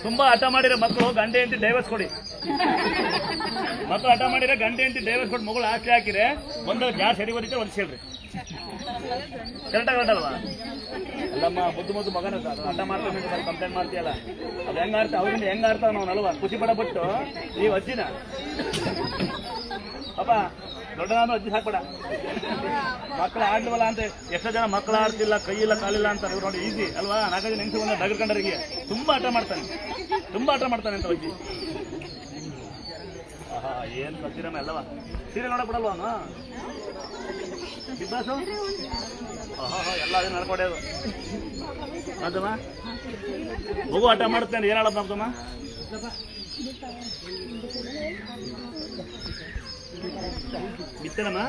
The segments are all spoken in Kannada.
ತುಂಬಾ ಹಠ ಮಾಡಿರೋ ಮಕ್ಕಳು ಗಂಟೆ ಹೆಂಡತಿ ಡೈವರ್ಸ್ ಕೊಡಿ. ಮಕ್ಕಳು ಹಠ ಮಾಡಿರೋ ಗಂಟೆ ಹೆಂಡತಿ ಡೈವರ್ಸ್ ಕೊಟ್ಟು ಮಗಳು ಆಸ್ತಿ ಹಾಕಿದ್ರೆ ಒಂದು ಗ್ಯಾಸ್ ಎಡಿ ಬರೀತೆ ಒಂದು ಸೇಳ್ರಿ. ಕರೆಕ್ಟಾಗಿ ಹೊರಟಲ್ವಾ? ಅಲ್ಲಮ್ಮ ಮುದ್ದು ಮಗನ ಹಠ ಮಾಡ್ತಾನೆ ಕಂಪ್ಲೇಂಟ್ ಮಾಡ್ತೀಯಲ್ಲ, ಅದು ಹೆಂಗ ಆಡ್ತಾ ಅವ್ರಿಂದ ಹೆಂಗ ಆಡ್ತಾವ ನಾವು ಅಲ್ವಾ? ಖುಷಿ ಪಡಬಿಟ್ಟು ನೀವು ಅಜ್ಜಿನ ಪಾಪ ದೊಡ್ಡದಾದ್ರೂ ಅಜ್ಜಿ ಸಾಕ್ಬೇಡ. ಮಕ್ಕಳು ಆಡ್ಲವಲ್ಲ ಅಂತ ಎಷ್ಟೋ ಜನ ಮಕ್ಕಳು ಆಡ್ತಿಲ್ಲ, ಕೈಯಿಲ್ಲ ಕಾಲಿಲ್ಲ ಅಂತ ಇವ್ರು ನೋಡಿ ಈಸಿ ಅಲ್ವಾ? 4 ಜನ ಹೆಂಗಸು ಬಂದ ಡಗರ್ಕಂಡರಿಗೆ ತುಂಬಾ ಹಠ ಮಾಡ್ತಾನೆ ಅಂತ ಅಜ್ಜಿ. ಆಹಾ ಏನ್ ಕಲ್ತಿರಮ್ಮ ಅಲ್ಲವಾ? ಸೀರೆ ನೋಡಕ್ ಬಿಡಲ್ವಾ ಅವನು? ಬಿಗ್ ಬಾಸು ಎಲ್ಲ ಅದೇ ನಡ್ಕೊಡೋದು ಅದಮ್ಮ. ಮಗು ಆಟ ಮಾಡುತ್ತೇನೆ ಏನ್ ಹೇಳೋದು ನಮ್ದಮ್ಮ? ಬಿತ್ತನಮ್ಮ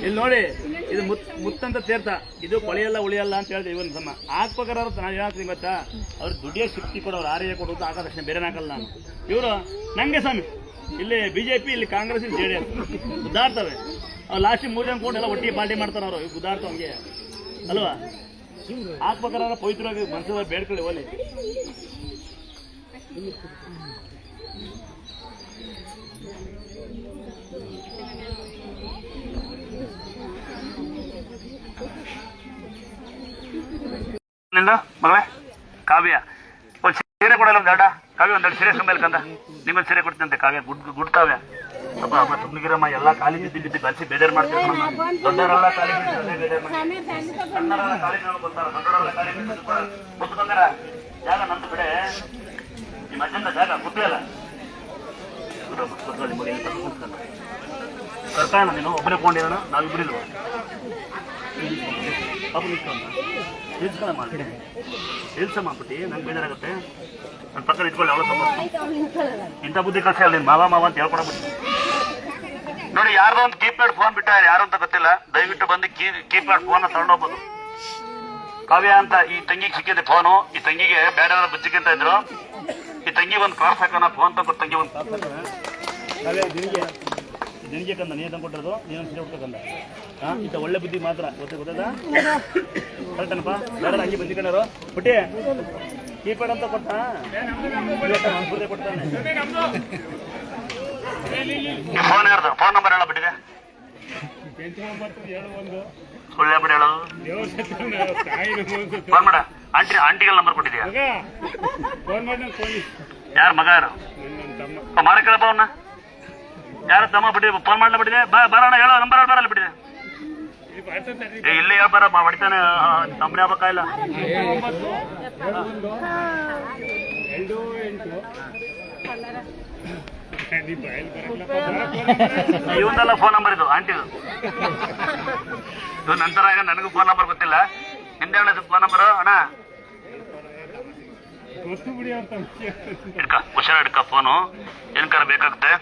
ಇಲ್ಲಿ ನೋಡಿ, ಇದು ಮುತ್ತಂತ ತೀರ್ಥ, ಇದು ಕೊಳೆಯಲ್ಲ ಉಳಿಯಲ್ಲ ಅಂತ ಹೇಳಿದೆ. ಇವನ್ ಸಮ ಹಾಕ್ಬೇಕಾದ್ರೆ ನಾನು ಹೇಳ್ತೀನಿ ಗೊತ್ತಾ, ಅವ್ರು ದುಡಿಯೋ ಶಕ್ತಿ ಕೊಡೋರು, ಆರ್ಯ ಕೊಡೋದು ಆಕಾದಕ್ಷಿಣೆ ಬೇರೆ ಹಾಕಲ್ಲ ನಾನು. ಇವರು ನಂಗೆ ಸ್ವಾಮಿ ಇಲ್ಲಿ ಬಿಜೆಪಿ, ಇಲ್ಲಿ ಕಾಂಗ್ರೆಸ್, ಇಲ್ಲಿ JDS ಗುದ್ದಾಡ್ತವೆ. ಅವ್ರು ಲಾಸ್ಟಿಗೆ 3 ಜನ ಕೂಡಿ ಎಲ್ಲ ಒಟ್ಟಿಗೆ ಪಾರ್ಟಿ ಮಾಡ್ತಾರ. ಅವರು ಇವು ಗುದ್ದಾಡ್ತಾವ ಹಂಗೆ ಅಲ್ವಾ? ಹಾಕ್ಬೇಕಾದ್ರೆ ಪವಿತ್ರವಾಗಿ ಮನಸ್ಸು ಬೇಡ್ಕೊಳ್ಳಿ ಓಲಿ. ಮಗಳೇ ಕಾವ್ಯ ಒಂದು ಸೀರೆ ಕೊಡಲ್ಲ, ಒಂದು ಕಾವ್ಯ ಒಂದೆರಡು ಸೀರೆ ಕಂಬಲ್ಕಂದ ನಿಮ್ಮೊಂದು ಸೀರೆ ಕೊಡ್ತಂತೆ ಕಾವ್ಯ. ಗುಡ್ ಕಾವ್ಯ ಅಪ್ಪ ಅಮ್ಮ ತುಮ್ನಿಗಿರಮ್ಮ ಎಲ್ಲ ಖಾಲಿ ಬಿದ್ದು ಕಲಿಸಿ ಬೇಜಾರು ಮಾಡ್ತೀವಿ. ದೊಡ್ಡವರೆಲ್ಲ ಖಾಲಿ ಬೇಜಾರು ಮಾಡಿ, ಸಣ್ಣವರೆಲ್ಲ ಖಾಲಿ ಬರ್ತಾರ, ದೊಡ್ಡವರೆಲ್ಲ ಖಾಲಿ ಕುತ್ಕೊಂಡಾರ. ಜಾಗ ನಂದು ಕಡೆ ನಿಮ್ಮ ಅಜ್ಜಂದ ಜಾಗ ಕುತ್ತಿಯಲ್ಲ ಕರ್ಕಾಣ. ನೀನು ಒಬ್ಬನೇ ಕೊಂಡಿರೋಣ, ನಾವಿಬ್ಬರಿಲ್ವ? ಪಾಪ ನಿಂತ್ಕೊಂಡ ನಿಲ್ಸ್ಕೊಂಡ ಮಾಡ್ತೀನಿ, ನಿಲ್ಸ ಮಾಡ್ಬಿಟ್ಟು ನಂಗೆ ಬೇಜಾರಾಗುತ್ತೆ. ನನ್ನ ಪಕ್ಕ ನಿಂತ್ಕೊಳ್ಳಿ, ಅವಳ ಇಂಥ ಬುದ್ಧಿ ಕಳ್ಸಿ ಅಲ್ಲಿ ಮಾವ ಅಂತ ಹೇಳ್ಕೊಡ್ಬಿಟ್ಟು. ನೋಡಿ, ಯಾರ್ದೋ ಒಂದು ಕೀಪ್ಯಾಡ್ ಫೋನ್ ಬಿಟ್ಟ, ಯಾರು ಅಂತ ಗೊತ್ತಿಲ್ಲ, ದಯವಿಟ್ಟು ಬಂದು ಕೀಪ್ಯಾಡ್ ಫೋನ್ ತಗೊಂಡೋಗ್ಬೋದು. ಕಾವ್ಯ ಅಂತ ಈ ತಂಗಿಗೆ ಸಿಕ್ಕಿದೆ ಫೋನು. ಈ ತಂಗಿಗೆ ಬೇರೆ ಬಚ್ಚಿಕ್ಕಿಂತ ಇದ್ರು. ಈ ತಂಗಿ ಒಂದು ಕ್ರಾಸ್ ಹಾಕೋಣ ಫೋನ್ ತಗೊಂಡು, ತಂಗಿ ಒಂದು ಕ್ರಾಸ್ ಹಾಕೋಣ. ಕಾವ್ಯ ನಿನಗೆ ಕಂದ ನೀನು ತಂದ್ಕೊಟ್ಟಿರೋದು, ನೀನೊಂದು ಸೀರೆ ಹುಡ್ಕೊಂಡ. ಇಂಥ ಒಳ್ಳೆ ಬುದ್ಧಿ ಮಾತ್ರ ಗೊತ್ತದ ಕರೆಕ್ಟನಪ್ಪ? ಬೇಡ ಹಂಗೆ ಬಚ್ಚಿಕೊಂಡರು ಪುಟ್ಟಿ ಕೀಪ್ಯಾಡ್ ಅಂತ ಕೊಟ್ಟ ಕೊಡ್ತಾನೆ. ಫೋನ್ ಯಾರ್ದು? ಫೋನ್ ನಂಬರ್ ಹೇಳ ಬಿಟ್ಟಿದೆ, ಸುಳ್ಳು ಹೇಳ್ಬಿಟ್ಟು ಹೇಳೋದು. ಫೋನ್ ಮಾಡ ಆಂಟಿಗಳ ನಂಬರ್ ಕೊಟ್ಟಿದ್ಯಾ? ಯಾರು ಮಗ? ಯಾರು ಮಾಡಕ್ಕೇಳಪ್ಪ ಅವನ್ನ? ಯಾರು ತಮ್ಮ ಬಿಟ್ಟಿದೆ? ಫೋನ್ ಮಾಡಲ ಬಿಟ್ಟಿದೆ? ಬರೋಣ ಹೇಳೋ ನಂಬರ್ ಬರಲ್ಲ ಬಿಟ್ಟಿದೆ. ಇಲ್ಲೇ ಹೇಳ್ಬಾರ ಹೊಡಿತಾನೆ, ಕಂಪ್ನಿ ಆಗ್ಬೇಕಾಗಿಲ್ಲ. ಇವಂದೆಲ್ಲ ಫೋನ್ ನಂಬರ್ ಇದು ಆಂಟಿದು. ಇವ್ ನಂತರ ಈಗ ನನಗೂ ಫೋನ್ ನಂಬರ್ ಗೊತ್ತಿಲ್ಲ. ನಿಂದೆ ಹೇಳ ಫೋನ್ ನಂಬರ್ ಅಣ್ಣ? ಹುಷಾರ್ ಹಿಡ್ಕ ಫೋನು, ಏನಕ್ಕಾರ ಬೇಕಾಗುತ್ತೆ.